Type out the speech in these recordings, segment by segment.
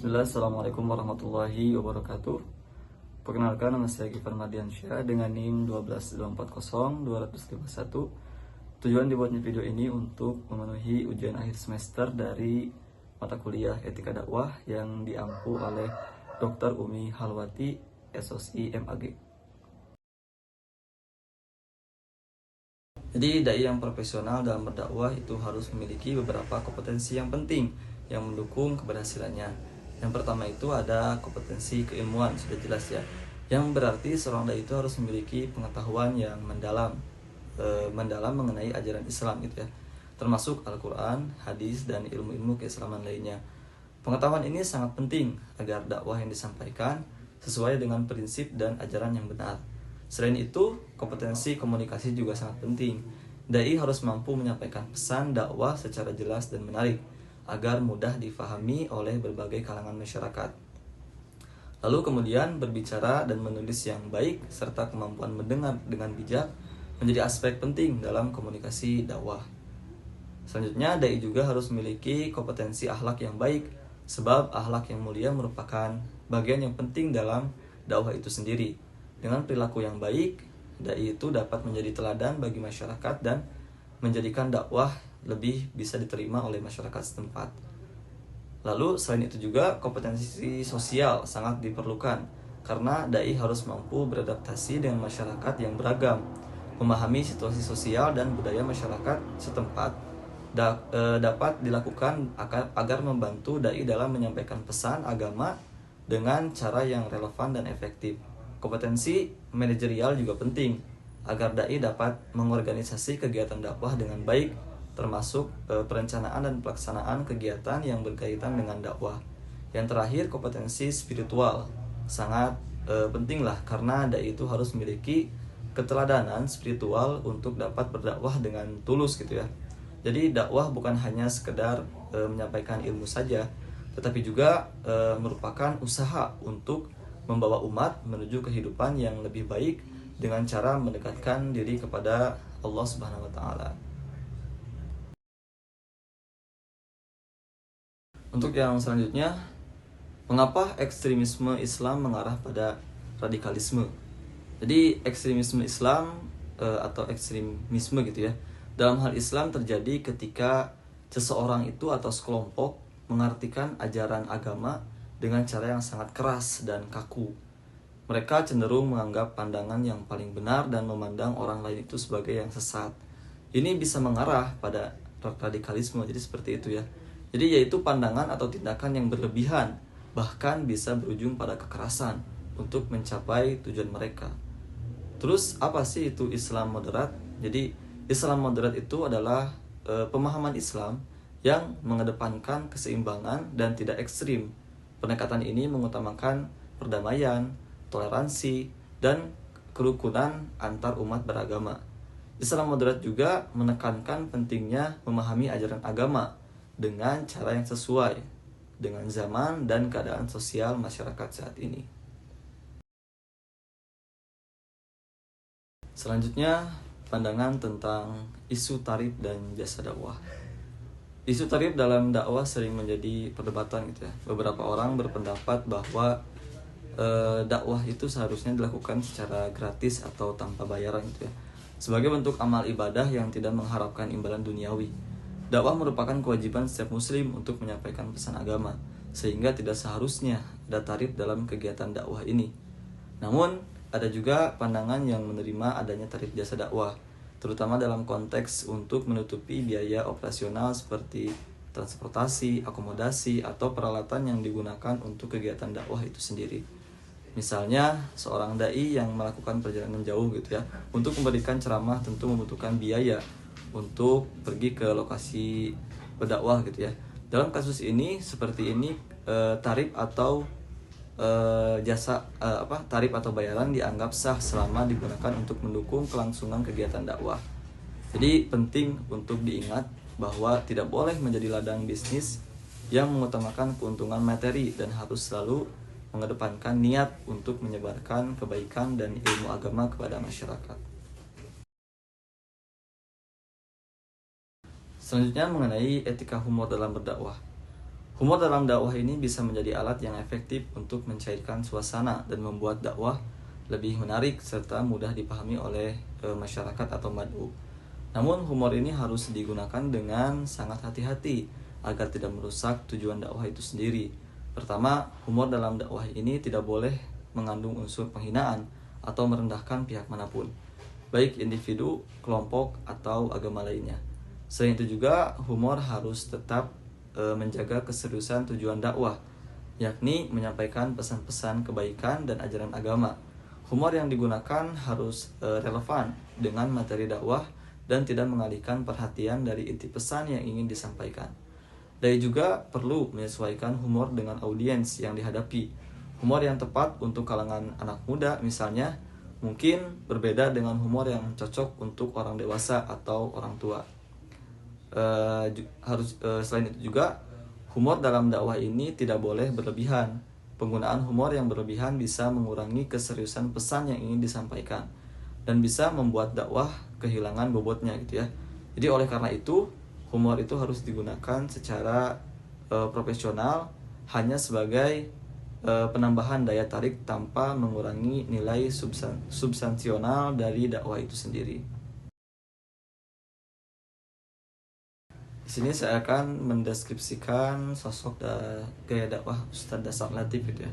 Bismillah, Assalamualaikum warahmatullahi wabarakatuh. Perkenalkan, nama saya Gifar Mardiansyah dengan NIM 12240-251. Tujuan dibuatnya video ini untuk memenuhi ujian akhir semester dari mata kuliah Etika Dakwah yang diampu oleh Dr. Umi Halwati, SOSI MAG. Jadi dai yang profesional dalam berdakwah itu harus memiliki beberapa kompetensi yang penting yang mendukung keberhasilannya. Yang pertama itu ada kompetensi keilmuan, sudah jelas ya. Yang berarti seorang dai itu harus memiliki pengetahuan yang mendalam mengenai ajaran Islam gitu ya. Termasuk Al-Qur'an, hadis dan ilmu-ilmu keislaman lainnya. Pengetahuan ini sangat penting agar dakwah yang disampaikan sesuai dengan prinsip dan ajaran yang benar. Selain itu, kompetensi komunikasi juga sangat penting. Dai harus mampu menyampaikan pesan dakwah secara jelas dan menarik agar mudah difahami oleh berbagai kalangan masyarakat. Lalu kemudian berbicara dan menulis yang baik serta kemampuan mendengar dengan bijak menjadi aspek penting dalam komunikasi dakwah. Selanjutnya, dai juga harus memiliki kompetensi akhlak yang baik, sebab akhlak yang mulia merupakan bagian yang penting dalam dakwah itu sendiri. Dengan perilaku yang baik, dai itu dapat menjadi teladan bagi masyarakat dan menjadikan dakwah lebih bisa diterima oleh masyarakat setempat. Lalu selain itu juga kompetensi sosial sangat diperlukan karena dai harus mampu beradaptasi dengan masyarakat yang beragam, memahami situasi sosial dan budaya masyarakat setempat dapat dilakukan agar membantu dai dalam menyampaikan pesan agama dengan cara yang relevan dan efektif. Kompetensi manajerial juga penting agar dai dapat mengorganisasi kegiatan dakwah dengan baik, termasuk perencanaan dan pelaksanaan kegiatan yang berkaitan dengan dakwah. Yang terakhir, kompetensi spiritual sangat penting lah, karena dai itu harus memiliki keteladanan spiritual untuk dapat berdakwah dengan tulus gitu ya. Jadi dakwah bukan hanya sekedar menyampaikan ilmu saja, tetapi juga merupakan usaha untuk membawa umat menuju kehidupan yang lebih baik dengan cara mendekatkan diri kepada Allah Subhanahu wa taala. Untuk yang selanjutnya, mengapa ekstremisme Islam mengarah pada radikalisme? Jadi ekstremisme Islam atau ekstremisme gitu ya, dalam hal Islam terjadi ketika seseorang itu atau sekelompok mengartikan ajaran agama dengan cara yang sangat keras dan kaku. Mereka cenderung menganggap pandangan yang paling benar dan memandang orang lain itu sebagai yang sesat. Ini bisa mengarah pada radikalisme, jadi seperti itu ya. Jadi yaitu pandangan atau tindakan yang berlebihan, bahkan bisa berujung pada kekerasan untuk mencapai tujuan mereka. Terus apa sih itu Islam moderat? Jadi Islam moderat itu adalah pemahaman Islam yang mengedepankan keseimbangan dan tidak ekstrim. Pendekatan ini mengutamakan perdamaian, toleransi, dan kerukunan antar umat beragama. Islam moderat juga menekankan pentingnya memahami ajaran agama dengan cara yang sesuai dengan zaman dan keadaan sosial masyarakat saat ini. Selanjutnya, pandangan tentang isu tarif dan jasa dakwah. Isu tarif dalam dakwah sering menjadi perdebatan gitu ya. Beberapa orang berpendapat bahwa dakwah itu seharusnya dilakukan secara gratis atau tanpa bayaran gitu ya, sebagai bentuk amal ibadah yang tidak mengharapkan imbalan duniawi. Dakwah merupakan kewajiban setiap muslim untuk menyampaikan pesan agama, sehingga tidak seharusnya ada tarif dalam kegiatan dakwah ini. Namun ada juga pandangan yang menerima adanya tarif jasa dakwah, terutama dalam konteks untuk menutupi biaya operasional seperti transportasi, akomodasi, atau peralatan yang digunakan untuk kegiatan dakwah itu sendiri. Misalnya seorang dai yang melakukan perjalanan jauh gitu ya, untuk memberikan ceramah tentu membutuhkan biaya untuk pergi ke lokasi berdakwah gitu ya. Dalam kasus ini seperti ini, tarif atau tarif atau bayaran dianggap sah selama digunakan untuk mendukung kelangsungan kegiatan dakwah. Jadi penting untuk diingat bahwa tidak boleh menjadi ladang bisnis yang mengutamakan keuntungan materi dan harus selalu mengedepankan niat untuk menyebarkan kebaikan dan ilmu agama kepada masyarakat. Selanjutnya mengenai etika humor dalam berdakwah. Humor dalam dakwah ini bisa menjadi alat yang efektif untuk mencairkan suasana dan membuat dakwah lebih menarik serta mudah dipahami oleh masyarakat atau mad'u. Namun humor ini harus digunakan dengan sangat hati-hati agar tidak merusak tujuan dakwah itu sendiri. Pertama, humor dalam dakwah ini tidak boleh mengandung unsur penghinaan atau merendahkan pihak manapun, baik individu, kelompok, atau agama lainnya. Selain itu juga humor harus tetap menjaga keseriusan tujuan dakwah, yakni menyampaikan pesan-pesan kebaikan dan ajaran agama. Humor yang digunakan harus relevan dengan materi dakwah dan tidak mengalihkan perhatian dari inti pesan yang ingin disampaikan. Dai juga perlu menyesuaikan humor dengan audiens yang dihadapi. Humor yang tepat untuk kalangan anak muda misalnya mungkin berbeda dengan humor yang cocok untuk orang dewasa atau orang tua. Selain itu juga humor dalam dakwah ini tidak boleh berlebihan. Penggunaan humor yang berlebihan bisa mengurangi keseriusan pesan yang ingin disampaikan dan bisa membuat dakwah kehilangan bobotnya gitu ya. Jadi oleh karena itu humor itu harus digunakan secara profesional, hanya sebagai penambahan daya tarik tanpa mengurangi nilai substansional dari dakwah itu sendiri. Di sini saya akan mendeskripsikan sosok gaya dakwah Ustadz Dasar Latif gitu ya.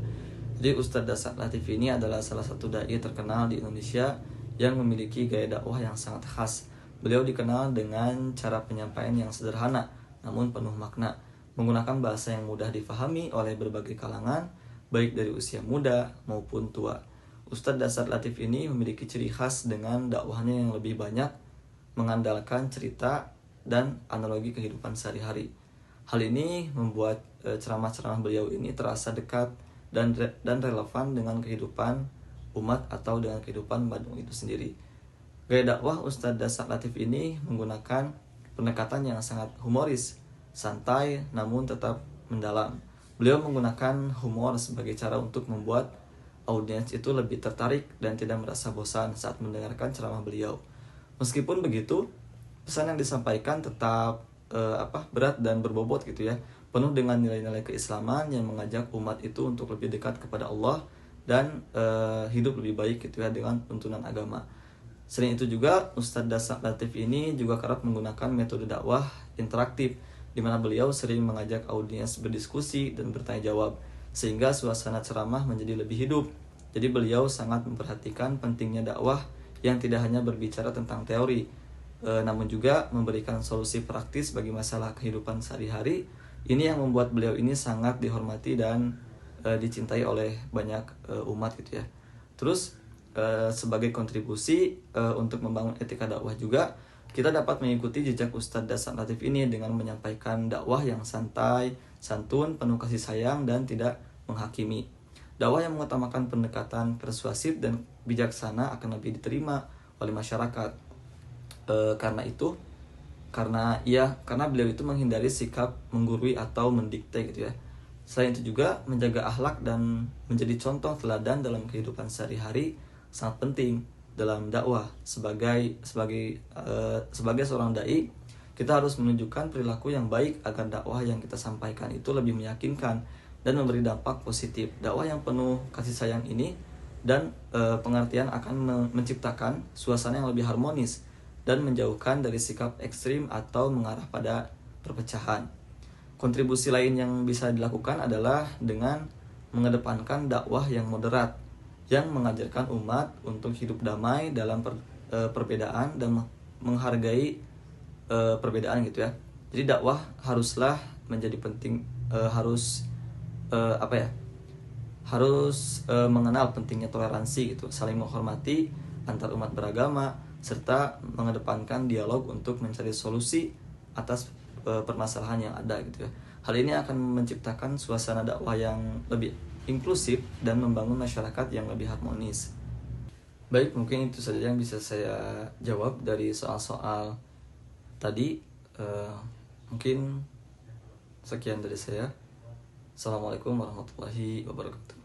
Jadi Ustadz Dasar Latif ini adalah salah satu dai terkenal di Indonesia yang memiliki gaya dakwah yang sangat khas. Beliau dikenal dengan cara penyampaian yang sederhana namun penuh makna, menggunakan bahasa yang mudah difahami oleh berbagai kalangan, baik dari usia muda maupun tua. Ustadz Dasar Latif ini memiliki ciri khas dengan dakwahnya yang lebih banyak mengandalkan cerita dan analogi kehidupan sehari-hari. Hal ini membuat ceramah-ceramah beliau ini terasa dekat dan relevan dengan kehidupan umat atau dengan kehidupan Bandung itu sendiri. Gaya dakwah Ustadz Dasar Latif ini menggunakan pendekatan yang sangat humoris, santai namun tetap mendalam. Beliau menggunakan humor sebagai cara untuk membuat audiens itu lebih tertarik dan tidak merasa bosan saat mendengarkan ceramah beliau. Meskipun begitu, pesan yang disampaikan tetap berat dan berbobot gitu ya, penuh dengan nilai-nilai keislaman yang mengajak umat itu untuk lebih dekat kepada Allah dan hidup lebih baik gitu ya dengan tuntunan agama. Selain itu juga Ustadz Dasar Latif ini juga kerap menggunakan metode dakwah interaktif, di mana beliau sering mengajak audiens berdiskusi dan bertanya jawab sehingga suasana ceramah menjadi lebih hidup. Jadi beliau sangat memperhatikan pentingnya dakwah yang tidak hanya berbicara tentang teori, namun juga memberikan solusi praktis bagi masalah kehidupan sehari-hari. Ini yang membuat beliau ini sangat dihormati dan dicintai oleh banyak umat gitu ya. Terus sebagai kontribusi untuk membangun etika dakwah juga, kita dapat mengikuti jejak Ustadz Dasar Latif ini dengan menyampaikan dakwah yang santai, santun, penuh kasih sayang dan tidak menghakimi. Dakwah yang mengutamakan pendekatan persuasif dan bijaksana akan lebih diterima oleh masyarakat. Karena beliau itu menghindari sikap menggurui atau mendikte gitu ya. Selain itu juga menjaga akhlak dan menjadi contoh teladan dalam kehidupan sehari-hari sangat penting dalam dakwah. Sebagai seorang dai, kita harus menunjukkan perilaku yang baik agar dakwah yang kita sampaikan itu lebih meyakinkan dan memberi dampak positif. Dakwah yang penuh kasih sayang ini dan pengertian akan menciptakan suasana yang lebih harmonis dan menjauhkan dari sikap ekstrim atau mengarah pada perpecahan. Kontribusi lain yang bisa dilakukan adalah dengan mengedepankan dakwah yang moderat, yang mengajarkan umat untuk hidup damai dalam perbedaan dan menghargai perbedaan gitu ya. Jadi dakwah haruslah menjadi penting, harus mengenal pentingnya toleransi gitu, saling menghormati antar umat beragama, serta mengedepankan dialog untuk mencari solusi atas permasalahan yang ada gitu ya. Hal ini akan menciptakan suasana dakwah yang lebih inklusif dan membangun masyarakat yang lebih harmonis. Baik, mungkin itu saja yang bisa saya jawab dari soal-soal tadi. Mungkin sekian dari saya. Assalamualaikum warahmatullahi wabarakatuh.